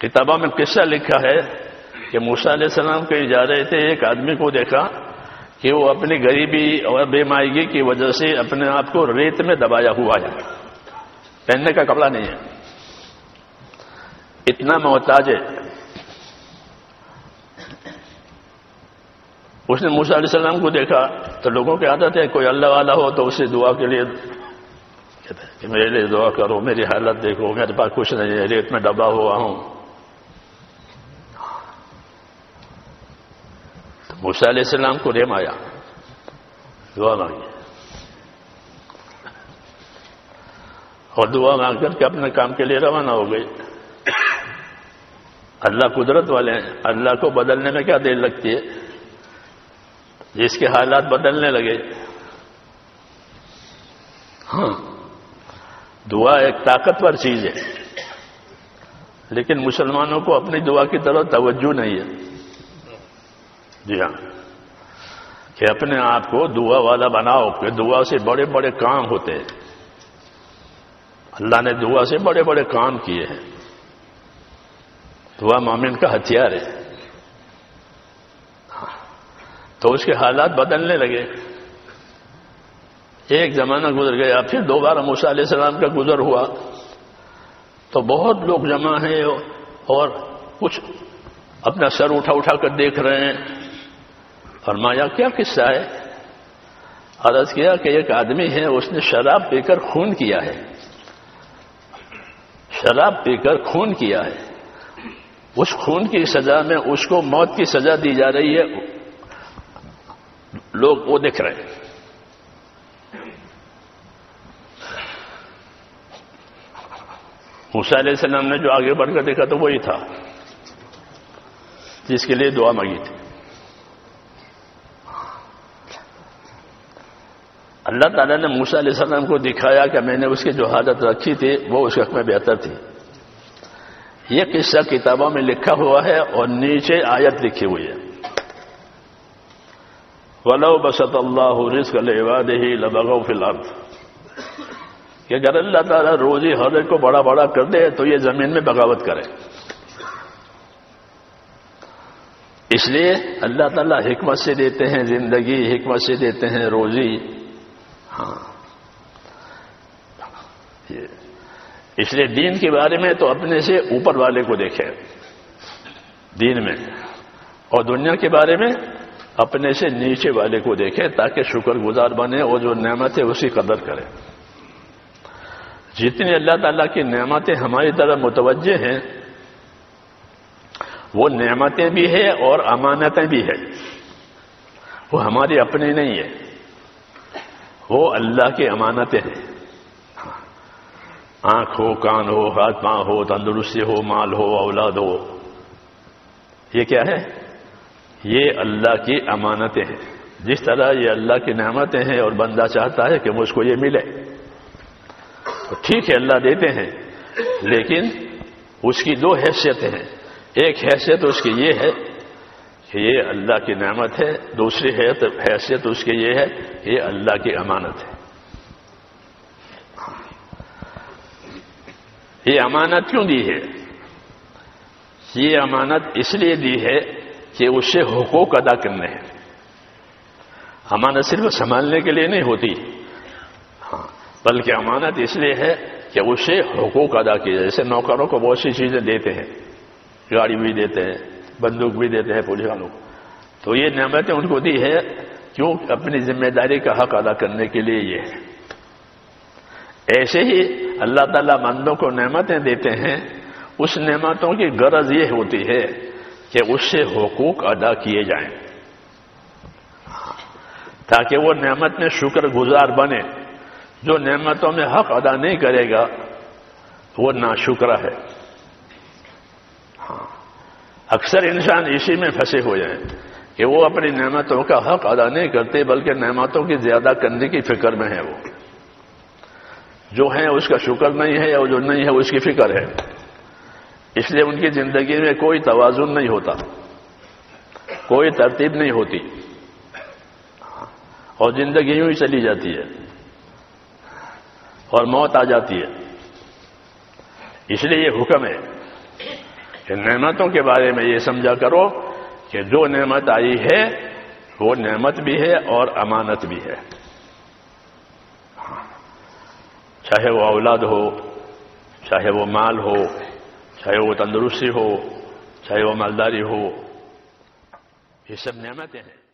کتابوں میں قصہ لکھا ہے کہ موسیٰ علیہ السلام کہیں جا رہے تھے، ایک آدمی کو دیکھا کہ وہ اپنی غریبی اور بے مائیگی کی وجہ سے اپنے آپ کو ریت میں دبایا ہوا ہے، پہننے کا کپڑا نہیں ہے، اتنا محتاج ہے۔ اس نے موسیٰ علیہ السلام کو دیکھا تو لوگوں کی عادت ہے کوئی اللہ والا ہو تو اس سے دعا کے لیے کہتے ہیں کہ میرے لیے دعا کرو، میری حالت دیکھو، میرے پاس کچھ نہیں ہے، ریت میں دبا ہوا ہوں۔ تو موسیٰ علیہ السلام کو رحم آیا، دعا مانگی اور دعا مانگ کر کے اپنے کام کے لیے روانہ ہو گئی۔ اللہ قدرت والے ہیں، اللہ کو بدلنے میں کیا دیر لگتی ہے؟ جس کے حالات بدلنے لگے۔ ہاں، دعا ایک طاقتور چیز ہے، لیکن مسلمانوں کو اپنی دعا کی طرف توجہ نہیں ہے۔ جی ہاں، کہ اپنے آپ کو دعا والا بناؤ کہ دعا سے بڑے بڑے کام ہوتے ہیں۔ اللہ نے دعا سے بڑے بڑے کام کیے ہیں۔ دعا مومن کا ہتھیار ہے۔ تو اس کے حالات بدلنے لگے۔ ایک زمانہ گزر گیا، پھر دوبارہ موسیٰ علیہ السلام کا گزر ہوا تو بہت لوگ جمع ہیں اور کچھ اپنا سر اٹھا اٹھا کر دیکھ رہے ہیں۔ فرمایا کیا قصہ ہے؟ عرض کیا کہ ایک آدمی ہے، اس نے شراب پی کر خون کیا ہے، شراب پی کر خون کیا ہے، اس خون کی سزا میں اس کو موت کی سزا دی جا رہی ہے، لوگ وہ دیکھ رہے ہیں۔ موسیٰ علیہ السلام نے جو آگے بڑھ کر دیکھا تو وہی تھا جس کے لیے دعا مانگی تھی۔ اللہ تعالیٰ نے موسیٰ علیہ السلام کو دکھایا کہ میں نے اس کی جو حالت رکھی تھی وہ اس وقت میں بہتر تھی۔ یہ قصہ کتابوں میں لکھا ہوا ہے اور نیچے آیت لکھی ہوئی ہے، وَلَوْ بَسَطَ اللَّهُ رِزْقَ لِعِبَادِهِ لَبَغَوْا فِي الْأَرْضِ، کہ اگر اللہ تعالیٰ روزی ہر ایک کو بڑا بڑا کر دے تو یہ زمین میں بغاوت کرے۔ اس لیے اللہ تعالیٰ حکمت سے دیتے ہیں زندگی، حکمت سے دیتے ہیں روزی۔ ہاں، اس لیے دین کے بارے میں تو اپنے سے اوپر والے کو دیکھیں دین میں، اور دنیا کے بارے میں اپنے سے نیچے والے کو دیکھیں تاکہ شکر گزار بنے اور جو نعمت ہے اس کی قدر کرے۔ جتنی اللہ تعالیٰ کی نعمتیں ہماری طرف متوجہ ہیں وہ نعمتیں بھی ہیں اور امانتیں بھی ہیں، وہ ہماری اپنی نہیں ہے، وہ اللہ کی امانتیں ہیں۔ آنکھ ہو، کان ہو، ہاتھ پاؤں ہو، تندرستی ہو، مال ہو، اولاد ہو، یہ کیا ہے؟ یہ اللہ کی امانتیں ہیں۔ جس طرح یہ اللہ کی نعمتیں ہیں اور بندہ چاہتا ہے کہ مجھ کو یہ ملے تو ٹھیک ہے اللہ دیتے ہیں، لیکن اس کی دو حیثیتیں ہیں۔ ایک حیثیت اس کی یہ ہے کہ یہ اللہ کی نعمت ہے، دوسری حیثیت اس کی یہ ہے کہ یہ اللہ کی امانت ہے۔ یہ امانت کیوں دی ہے؟ یہ امانت اس لیے دی ہے کہ اس سے حقوق ادا کرنے ہیں۔ امانت صرف سنبھالنے کے لیے نہیں ہوتی، بلکہ امانت اس لیے ہے کہ اس سے حقوق ادا کیے جائے۔ جیسے نوکروں کو بہت سی چیزیں دیتے ہیں، گاڑی بھی دیتے ہیں، بندوق بھی دیتے ہیں پولیس والوں کو، تو یہ نعمتیں ان کو دی ہے کیوں؟ اپنی ذمہ داری کا حق ادا کرنے کے لیے یہ ہے۔ ایسے ہی اللہ تعالیٰ بندوں کو نعمتیں دیتے ہیں، اس نعمتوں کی غرض یہ ہوتی ہے کہ اس سے حقوق ادا کیے جائیں تاکہ وہ نعمت میں شکر گزار بنے۔ جو نعمتوں میں حق ادا نہیں کرے گا وہ ناشکرا ہے۔ اکثر انسان اسی میں پھنسے ہوئے ہیں کہ وہ اپنی نعمتوں کا حق ادا نہیں کرتے بلکہ نعمتوں کی زیادہ کرنے کی فکر میں ہے۔ وہ جو ہے اس کا شکر نہیں ہے اور جو نہیں ہے اس کی فکر ہے، اس لیے ان کی زندگی میں کوئی توازن نہیں ہوتا، کوئی ترتیب نہیں ہوتی اور زندگی یوں ہی چلی جاتی ہے اور موت آ جاتی ہے۔ اس لیے یہ حکم ہے ان نعمتوں کے بارے میں یہ سمجھا کرو کہ جو نعمت آئی ہے وہ نعمت بھی ہے اور امانت بھی ہے، چاہے وہ اولاد ہو، چاہے وہ مال ہو، چاہے وہ تندرستی ہو، چاہے وہ مالداری ہو، یہ سب نعمتیں ہیں۔